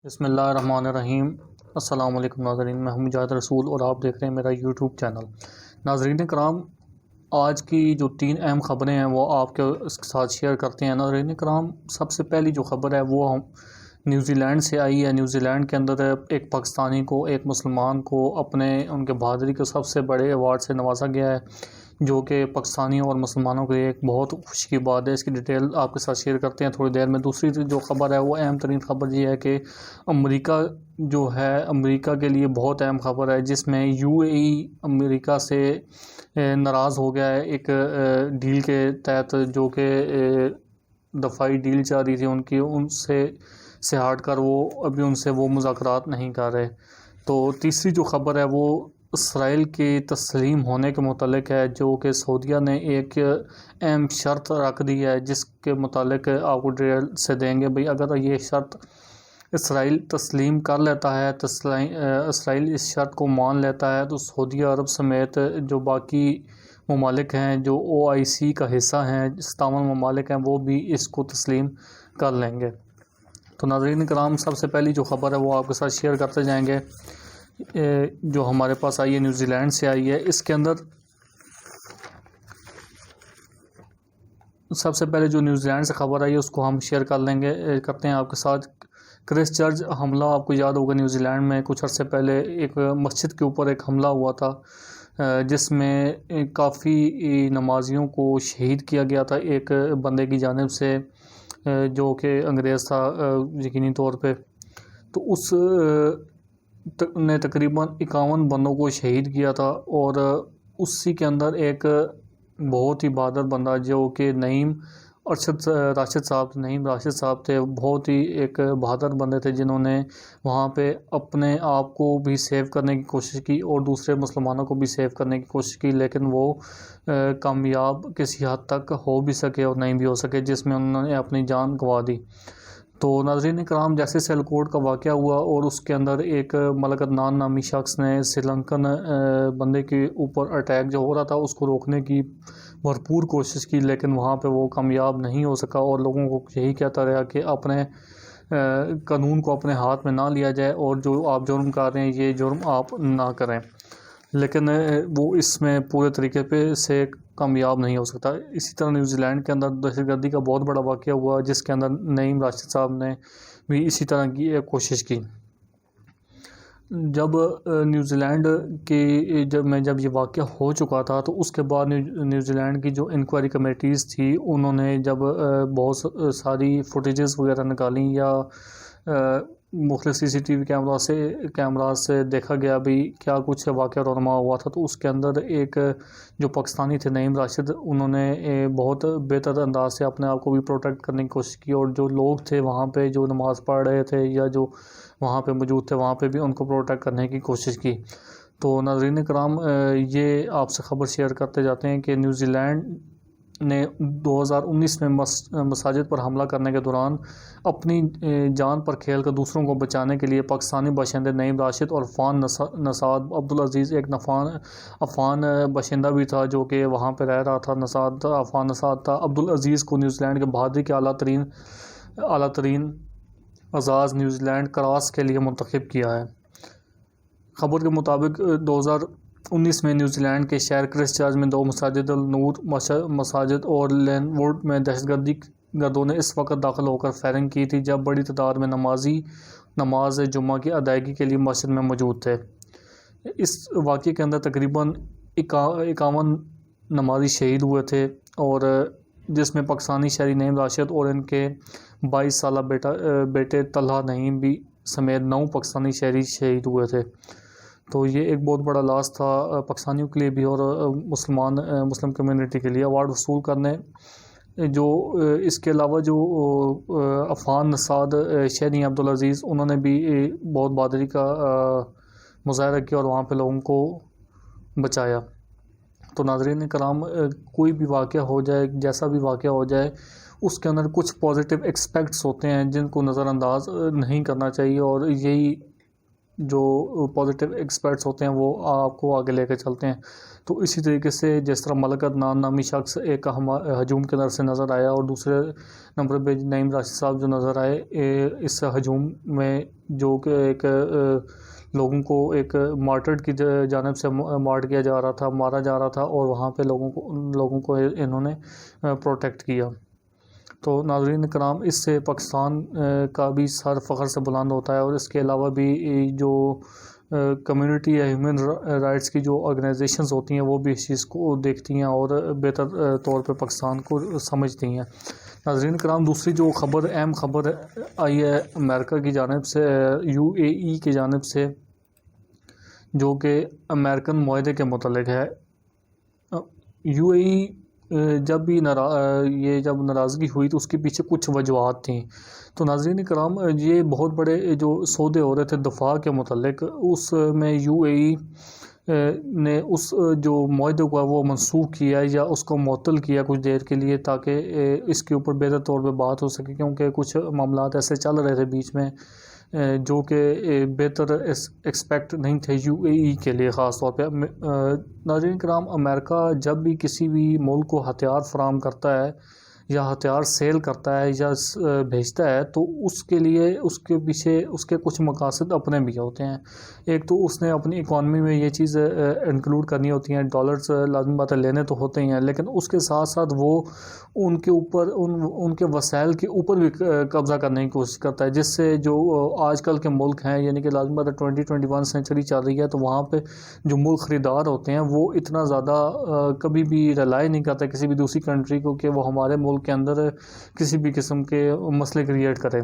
بسم اللہ الرحمن الرحیم۔ السلام علیکم ناظرین، میں ہوں مجاہد رسول اور آپ دیکھ رہے ہیں میرا یوٹیوب چینل۔ ناظرین کرام، آج کی جو 3 اہم خبریں ہیں وہ آپ کے ساتھ شیئر کرتے ہیں۔ ناظرین کرام، سب سے پہلی جو خبر ہے وہ نیوزی لینڈ سے آئی ہے۔ نیوزی لینڈ کے اندر ایک پاکستانی کو، ایک مسلمان کو ان کے بہادری کے سب سے بڑے ایوارڈ سے نوازا گیا ہے، جو کہ پاکستانیوں اور مسلمانوں کے لیے ایک بہت خوشی کی بات ہے۔ اس کی ڈیٹیل آپ کے ساتھ شیئر کرتے ہیں تھوڑی دیر میں۔ دوسری جو خبر ہے وہ اہم ترین خبر یہ ہے کہ امریکہ کے لیے بہت اہم خبر ہے، جس میں UAE امریکہ سے ناراض ہو گیا ہے ایک ڈیل کے تحت، جو کہ دفاعی ڈیل چل رہی تھی ان سے ہٹ کر ان سے وہ مذاکرات نہیں کر رہے۔ تو تیسری جو خبر ہے وہ اسرائیل کے تسلیم ہونے کے متعلق ہے، جو کہ سعودیہ نے ایک اہم شرط رکھ دی ہے، جس کے متعلق آپ کو ڈیٹیل سے دیں گے۔ بھئی اگر یہ شرط اسرائیل تسلیم کر لیتا ہے، اسرائیل اس شرط کو مان لیتا ہے، تو سعودی عرب سمیت جو باقی ممالک ہیں جو OIC کا حصہ ہیں، 57 ممالک ہیں، وہ بھی اس کو تسلیم کر لیں گے۔ تو ناظرین کرام، سب سے پہلی جو خبر ہے وہ آپ کے ساتھ شیئر کرتے جائیں گے، جو ہمارے پاس آئی ہے نیوزی لینڈ سے آئی ہے۔ اس کے اندر سب سے پہلے جو نیوزی لینڈ سے خبر آئی ہے اس کو ہم شیئر کرتے ہیں آپ کے ساتھ۔ کرائسٹ چرچ حملہ، آپ کو یاد ہوگا نیوزی لینڈ میں کچھ عرصے پہلے ایک مسجد کے اوپر ایک حملہ ہوا تھا، جس میں کافی نمازیوں کو شہید کیا گیا تھا ایک بندے کی جانب سے، جو کہ انگریز تھا یقینی طور پہ۔ تو اس نے تقریباً 51 بندوں کو شہید کیا تھا، اور اسی کے اندر ایک بہت ہی بہادر بندہ جو کہ نعیم راشد صاحب تھے، بہت ہی ایک بہادر بندے تھے، جنہوں نے وہاں پہ اپنے آپ کو بھی سیو کرنے کی کوشش کی اور دوسرے مسلمانوں کو بھی سیو کرنے کی کوشش کی، لیکن وہ کامیاب کسی حد تک ہو بھی سکے اور نہیں بھی ہو سکے، جس میں انہوں نے اپنی جان گنوا دی۔ تو ناظرین کرام، جیسے سیلکوٹ کا واقعہ ہوا اور اس کے اندر ایک ملک عدنان نامی شخص نے سری لنکن بندے کے اوپر اٹیک جو ہو رہا تھا اس کو روکنے کی بھرپور کوشش کی، لیکن وہاں پہ وہ کامیاب نہیں ہو سکا، اور لوگوں کو یہی کہتا رہا کہ اپنے قانون کو اپنے ہاتھ میں نہ لیا جائے، اور جو آپ جرم کر رہے ہیں یہ جرم آپ نہ کریں، لیکن وہ اس میں پورے طریقے سے کامیاب نہیں ہو سکتا۔ اسی طرح نیوزی لینڈ کے اندر دہشت گردی کا بہت بڑا واقعہ ہوا، جس کے اندر نعیم راشد صاحب نے بھی اسی طرح کی ایک کوشش کی۔ جب نیوزی لینڈ جب یہ واقعہ ہو چکا تھا، تو اس کے بعد نیوزی لینڈ کی جو انکوائری کمیٹیز تھی، انہوں نے جب بہت ساری فوٹیجز وغیرہ نکالیں، یا مختلف CCTV کیمراز سے دیکھا گیا بھی کیا کچھ واقعہ رونما ہوا تھا، تو اس کے اندر ایک جو پاکستانی تھے نعیم راشد، انہوں نے بہت بہتر انداز سے اپنے آپ کو بھی پروٹیکٹ کرنے کی کوشش کی، اور جو لوگ تھے وہاں پہ جو نماز پڑھ رہے تھے یا جو وہاں پہ موجود تھے وہاں پہ بھی ان کو پروٹیکٹ کرنے کی کوشش کی۔ تو ناظرین کرام، یہ آپ سے خبر شیئر کرتے جاتے ہیں کہ نیوزی لینڈ نے 2019 میں مساجد پر حملہ کرنے کے دوران اپنی جان پر کھیل کر دوسروں کو بچانے کے لیے پاکستانی باشندے نعیم راشد اور عفان نژاد عبدالعزیز، ایک افغان باشندہ بھی تھا جو کہ وہاں پہ رہ رہا تھا، عفان نژاد تھا، عبدالعزیز کو نیوزی لینڈ کے بہادری کے اعلیٰ ترین اعزاز نیوزی لینڈ کراس کے لیے منتخب کیا ہے۔ خبر کے مطابق 2019 میں نیوزی لینڈ کے شہر کرائسٹ چرچ میں 2 مساجد النور مساجد اور لین ووڈ میں دہشت گردوں نے اس وقت داخل ہو کر فائرنگ کی تھی جب بڑی تعداد میں نمازی نماز جمعہ کی ادائیگی کے لیے مسجد میں موجود تھے۔ اس واقعے کے اندر تقریباً 51 نمازی شہید ہوئے تھے، اور جس میں پاکستانی شہری نعیم راشد اور ان کے 22 سالہ بیٹے طلحہ نعیم بھی سمیت 9 پاکستانی شہری شہید ہوئے تھے۔ تو یہ ایک بہت بڑا لاس تھا پاکستانیوں کے لیے بھی اور مسلم کمیونٹی کے لیے۔ ایوارڈ وصول کرنے جو اس کے علاوہ جو عفان نژاد شہری عبدالعزیز، انہوں نے بھی بہت بہادری کا مظاہرہ کیا اور وہاں پہ لوگوں کو بچایا۔ تو ناظرین کرام، کوئی بھی واقعہ ہو جائے، جیسا بھی واقعہ ہو جائے، اس کے اندر کچھ پازیٹیو ایکسپیکٹس ہوتے ہیں جن کو نظر انداز نہیں کرنا چاہیے، اور یہی جو پازیٹیو ایکسپرٹس ہوتے ہیں وہ آپ کو آگے لے کے چلتے ہیں. تو اسی طریقے سے جس طرح ملک عدنان نامی شخص ایک ہجوم کے اندر سے نظر آیا، اور دوسرے نمبر پہ نعیم راشد صاحب جو نظر آئے اس ہجوم میں، جو کہ ایک لوگوں کو ایک مارٹرڈ کی جانب سے مارٹ کیا جا رہا تھا، مارا جا رہا تھا، اور وہاں پہ لوگوں کو انہوں نے پروٹیکٹ کیا. تو ناظرین کرام، اس سے پاکستان کا بھی سر فخر سے بلند ہوتا ہے، اور اس کے علاوہ بھی جو کمیونٹی یا ہیومن رائٹس کی جو آرگنائزیشنز ہوتی ہیں وہ بھی اس چیز کو دیکھتی ہیں اور بہتر طور پہ پاکستان کو سمجھتی ہیں. ناظرین کرام، دوسری جو اہم خبر آئی ہے امریکہ کی جانب سے، UAE کی جانب سے، جو کہ امریکن معاہدے کے متعلق ہے. UAE جب بھی جب ناراضگی ہوئی تو اس کے پیچھے کچھ وجوہات تھیں. تو ناظرین کرام، یہ بہت بڑے جو سودے ہو رہے تھے دفاع کے متعلق، اس میں UAE نے اس جو معاہدے کو وہ منسوخ کیا یا اس کو معطل کیا کچھ دیر کے لیے، تاکہ اس کے اوپر بہتر طور پہ بات ہو سکے، کیونکہ کچھ معاملات ایسے چل رہے تھے بیچ میں جو کہ بہتر ایکسپیکٹ نہیں تھے UAE کے لیے خاص طور پہ. ناظرین کرام، امریکہ جب بھی کسی بھی ملک کو ہتھیار فراہم کرتا ہے یا ہتھیار سیل کرتا ہے یا بھیجتا ہے، تو اس کے لیے اس کے پیچھے اس کے کچھ مقاصد اپنے بھی ہوتے ہیں. ایک تو اس نے اپنی اکانومی میں یہ چیز انکلوڈ کرنی ہوتی ہیں، ڈالرز لازمی بات ہے لینے تو ہوتے ہی ہیں، لیکن اس کے ساتھ ساتھ وہ ان کے اوپر ان کے وسائل کے اوپر بھی قبضہ کرنے کی کوشش کرتا ہے، جس سے جو آج کل کے ملک ہیں، یعنی کہ لازمی بات ہے 2021 سینچری چل رہی ہے، تو وہاں پہ جو ملک خریدار ہوتے ہیں وہ اتنا زیادہ کبھی بھی ریلائی نہیں کرتا کسی بھی دوسری کنٹری کو کہ وہ ہمارے ملک کے اندر کسی بھی قسم کے مسئلے کریٹ کرے.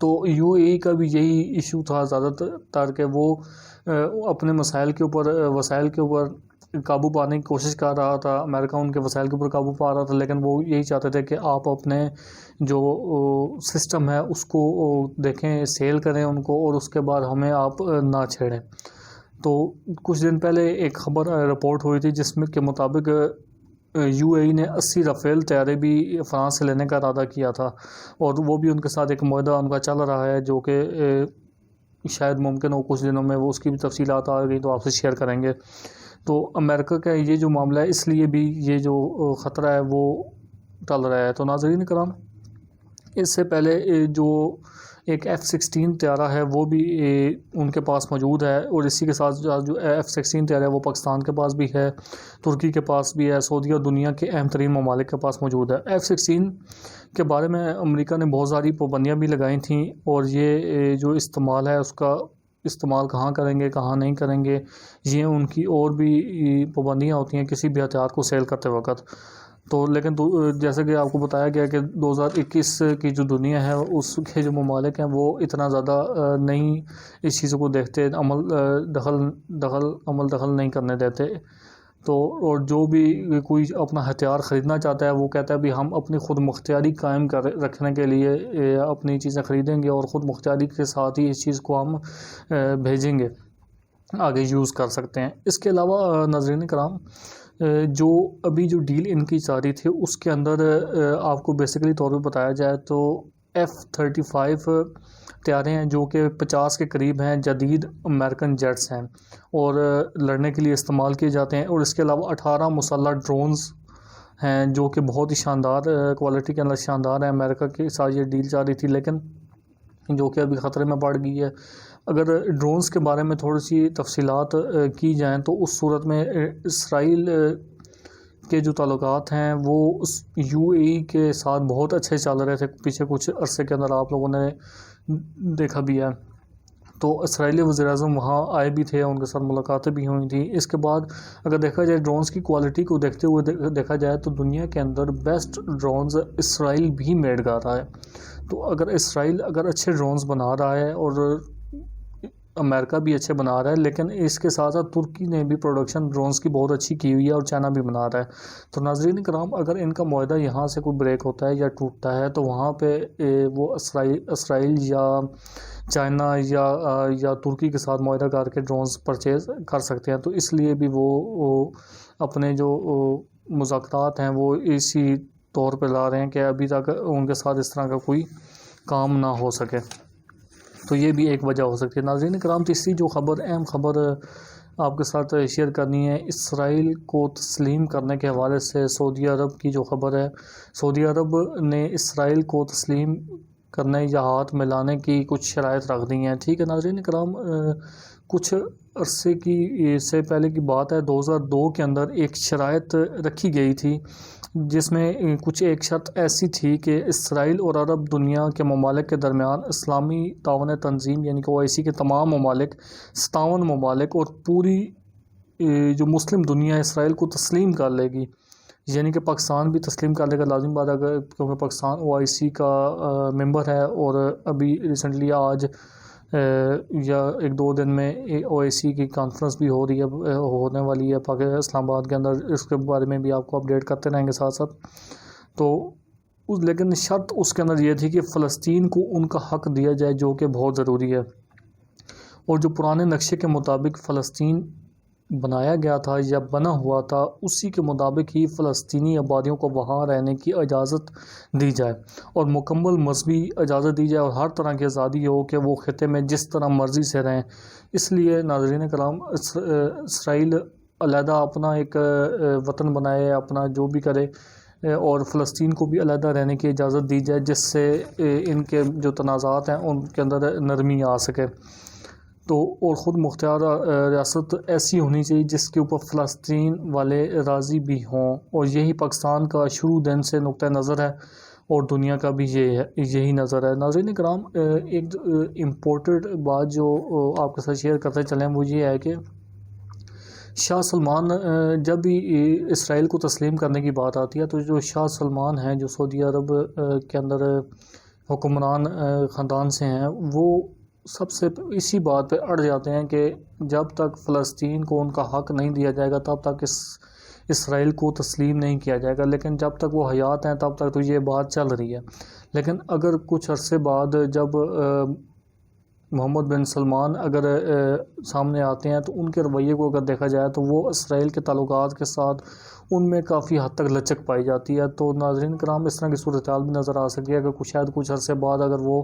تو UAE کا بھی یہی ایشو تھا زیادہ تر، کہ وہ اپنے وسائل کے اوپر قابو پانے کی کوشش کر رہا تھا. امریکہ ان کے وسائل کے اوپر قابو پا رہا تھا، لیکن وہ یہی چاہتے تھے کہ آپ اپنے جو سسٹم ہے اس کو دیکھیں، سیل کریں ان کو، اور اس کے بعد ہمیں آپ نہ چھیڑیں. تو کچھ دن پہلے ایک خبر رپورٹ ہوئی تھی جس میں کے مطابق UAE نے 80 رافیل طیارے بھی فرانس سے لینے کا ارادہ کیا تھا، اور وہ بھی ان کے ساتھ ایک معاہدہ ان کا چل رہا ہے، جو کہ شاید ممکن ہو کچھ دنوں میں وہ اس کی بھی تفصیلات آ گئی تو آپ سے شیئر کریں گے. تو امریکہ کا یہ جو معاملہ ہے، اس لیے بھی یہ جو خطرہ ہے وہ ٹل رہا ہے. تو ناظرین کرام، اس سے پہلے جو ایک F-16 طیارہ ہے وہ بھی ان کے پاس موجود ہے، اور اسی کے ساتھ جو F-16 طیارہ ہے وہ پاکستان کے پاس بھی ہے، ترکی کے پاس بھی ہے، سعودی اور دنیا کے اہم ترین ممالک کے پاس موجود ہے. F-16 کے بارے میں امریکہ نے بہت ساری پابندیاں بھی لگائی تھیں، اور یہ جو استعمال ہے اس کا استعمال کہاں کریں گے کہاں نہیں کریں گے، یہ ان کی اور بھی پابندیاں ہوتی ہیں کسی بھی ہتھیار کو سیل کرتے وقت. تو لیکن جیسے کہ آپ کو بتایا گیا کہ 2021 کی جو دنیا ہے اس کے جو ممالک ہیں وہ اتنا زیادہ نہیں اس چیزوں کو دیکھتے، دخل نہیں کرنے دیتے. تو اور جو بھی کوئی اپنا ہتھیار خریدنا چاہتا ہے وہ کہتا ہے بھی ہم اپنی خود مختاری قائم رکھنے کے لیے اپنی چیزیں خریدیں گے، اور خود مختاری کے ساتھ ہی اس چیز کو ہم بھیجیں گے، آگے یوز کر سکتے ہیں. اس کے علاوہ ناظرین کرام، جو ابھی جو ڈیل ان کی جاری تھی اس کے اندر آپ کو بیسیکلی طور پہ بتایا جائے تو F-35 طیارے ہیں جو کہ 50 کے قریب ہیں، جدید امریکن جیٹس ہیں اور لڑنے کے لیے استعمال کیے جاتے ہیں. اور اس کے علاوہ 18 مسلح ڈرونز ہیں جو کہ بہت ہی شاندار کوالٹی کے اندر شاندار ہیں. امریکہ کے ساتھ یہ ڈیل جاری تھی، لیکن جو کہ ابھی خطرے میں پڑ گئی ہے. اگر ڈرونز کے بارے میں تھوڑی سی تفصیلات کی جائیں تو اس صورت میں اسرائیل کے جو تعلقات ہیں وہ UAE کے ساتھ بہت اچھے چل رہے تھے پیچھے کچھ عرصے کے اندر، آپ لوگوں نے دیکھا بھی ہے. تو اسرائیلی وزیر اعظم وہاں آئے بھی تھے، ان کے ساتھ ملاقاتیں بھی ہوئی تھیں. اس کے بعد اگر دیکھا جائے ڈرونز کی کوالٹی کو دیکھتے ہوئے دیکھا جائے تو دنیا کے اندر بیسٹ ڈرونز اسرائیل بھی میڈ کر رہا ہے. تو اگر اسرائیل اچھے ڈرونز بنا رہا ہے اور امریکہ بھی اچھے بنا رہا ہے، لیکن اس کے ساتھ ساتھ ترکی نے بھی پروڈکشن ڈرونز کی بہت اچھی کی ہوئی ہے اور چائنا بھی بنا رہا ہے. تو ناظرین کرام، اگر ان کا معاہدہ یہاں سے کوئی بریک ہوتا ہے یا ٹوٹتا ہے تو وہاں پہ وہ اسرائیل یا چائنا یا ترکی کے ساتھ معاہدہ کر کے ڈرونز پرچیز کر سکتے ہیں. تو اس لیے بھی وہ اپنے جو مذاکرات ہیں وہ اسی طور پہ لا رہے ہیں کہ ابھی تک ان کے ساتھ اس طرح کا کوئی کام نہ ہو سکے. تو تو یہ بھی ایک وجہ ہو سکتی ہے۔ ناظرین کرام، تیسری جو خبر، اہم خبر آپ کے ساتھ شیئر کرنی ہے، اسرائیل کو تسلیم کرنے کے حوالے سے سعودی عرب کی جو خبر ہے۔ سعودی عرب نے اسرائیل کو تسلیم کرنے یا ہاتھ ملانے کی کچھ شرائط رکھ دی ہیں، ٹھیک ہے ناظرین کرام۔ کچھ عرصے سے پہلے کی بات ہے، 2002 کے اندر ایک شرائط رکھی گئی تھی جس میں کچھ ایک شرط ایسی تھی کہ اسرائیل اور عرب دنیا کے ممالک کے درمیان اسلامی تعاون تنظیم یعنی کہ OIC کے تمام ممالک، 57 ممالک اور پوری جو مسلم دنیا اسرائیل کو تسلیم کر لے گی، یعنی کہ پاکستان بھی تسلیم کر لے گا، لازم بات ہے کیونکہ پاکستان OIC کا ممبر ہے، اور ابھی ریسنٹلی آج یا ایک دو دن میں OIC کی کانفرنس بھی ہونے والی ہے اسلام آباد کے اندر، اس کے بارے میں بھی آپ کو اپڈیٹ کرتے رہیں گے ساتھ ساتھ۔ تو لیکن شرط اس کے اندر یہ تھی کہ فلسطین کو ان کا حق دیا جائے جو کہ بہت ضروری ہے، اور جو پرانے نقشے کے مطابق فلسطین بنایا گیا تھا یا بنا ہوا تھا اسی کے مطابق ہی فلسطینی آبادیوں کو وہاں رہنے کی اجازت دی جائے، اور مکمل مذہبی اجازت دی جائے، اور ہر طرح کی آزادی ہو کہ وہ خطے میں جس طرح مرضی سے رہیں۔ اس لیے ناظرین کرام، اسرائیل علیحدہ اپنا ایک وطن بنائے، اپنا جو بھی کرے، اور فلسطین کو بھی علیحدہ رہنے کی اجازت دی جائے، جس سے ان کے جو تنازعات ہیں ان کے اندر نرمی آ سکے۔ تو اور خود مختار ریاست ایسی ہونی چاہیے جس کے اوپر فلسطین والے راضی بھی ہوں، اور یہی پاکستان کا شروع دن سے نقطہ نظر ہے، اور دنیا کا بھی یہی نظر ہے۔ ناظرین کرام، ایک امپورٹنٹ بات جو آپ کے ساتھ شیئر کرتے چلیں وہ یہ ہے کہ شاہ سلمان، جب بھی اسرائیل کو تسلیم کرنے کی بات آتی ہے تو جو شاہ سلمان ہیں، جو سعودی عرب کے اندر حکمران خاندان سے ہیں، وہ سب سے اسی بات پہ اڑ جاتے ہیں کہ جب تک فلسطین کو ان کا حق نہیں دیا جائے گا تب تک اسرائیل کو تسلیم نہیں کیا جائے گا، لیکن جب تک وہ حیات ہیں تب تک تو یہ بات چل رہی ہے۔ لیکن اگر کچھ عرصے بعد جب محمد بن سلمان اگر سامنے آتے ہیں تو ان کے رویے کو اگر دیکھا جائے تو وہ اسرائیل کے تعلقات کے ساتھ ان میں کافی حد تک لچک پائی جاتی ہے۔ تو ناظرین کرام، اس طرح کی صورتحال بھی نظر آ سکتی ہے کہ شاید کچھ عرصے بعد اگر وہ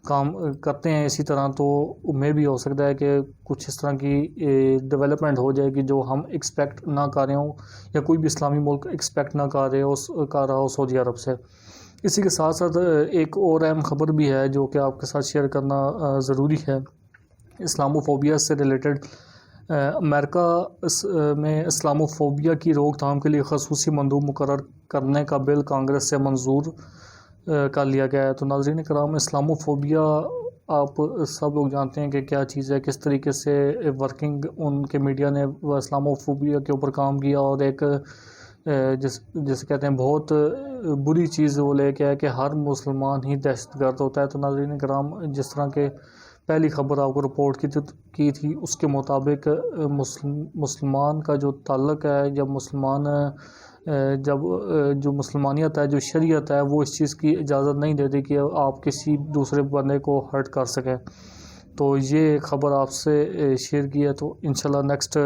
کام کرتے ہیں اسی طرح تو میں بھی ہو سکتا ہے کہ کچھ اس طرح کی ڈیولپمنٹ ہو جائے گی جو ہم ایکسپیکٹ نہ کر رہے ہوں، یا کوئی بھی اسلامی ملک ایکسپیکٹ نہ کر رہا ہو سعودی عرب سے۔ اسی کے ساتھ ساتھ ایک اور اہم خبر بھی ہے جو کہ آپ کے ساتھ شیئر کرنا ضروری ہے، اسلاموفوبیا سے ریلیٹڈ۔ امریکہ میں اسلاموفوبیا کی روک تھام کے لیے خصوصی مندوب مقرر کرنے کا بل کانگریس سے منظور کر لیا گیا ہے۔ تو ناظرین کرام، اسلاموفوبیا آپ سب لوگ جانتے ہیں کہ کیا چیز ہے، کس طریقے سے ورکنگ ان کے میڈیا نے اسلاموفوبیا کے اوپر کام کیا، اور ایک جسے کہتے ہیں بہت بری چیز وہ لے کے ہے کہ ہر مسلمان ہی دہشت گرد ہوتا ہے۔ تو ناظرین کرام، جس طرح کے پہلی خبر آپ کو رپورٹ کی تھی اس کے مطابق مسلمان کا جو تعلق ہے، جو مسلمانیت ہے، جو شریعت ہے، وہ اس چیز کی اجازت نہیں دیتی کہ آپ کسی دوسرے بندے کو ہرٹ کر سکیں۔ تو یہ خبر آپ سے شیئر کی ہے، تو انشاءاللہ نیکسٹ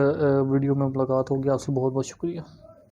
ویڈیو میں ملاقات ہوگی۔ آپ سے بہت بہت شکریہ۔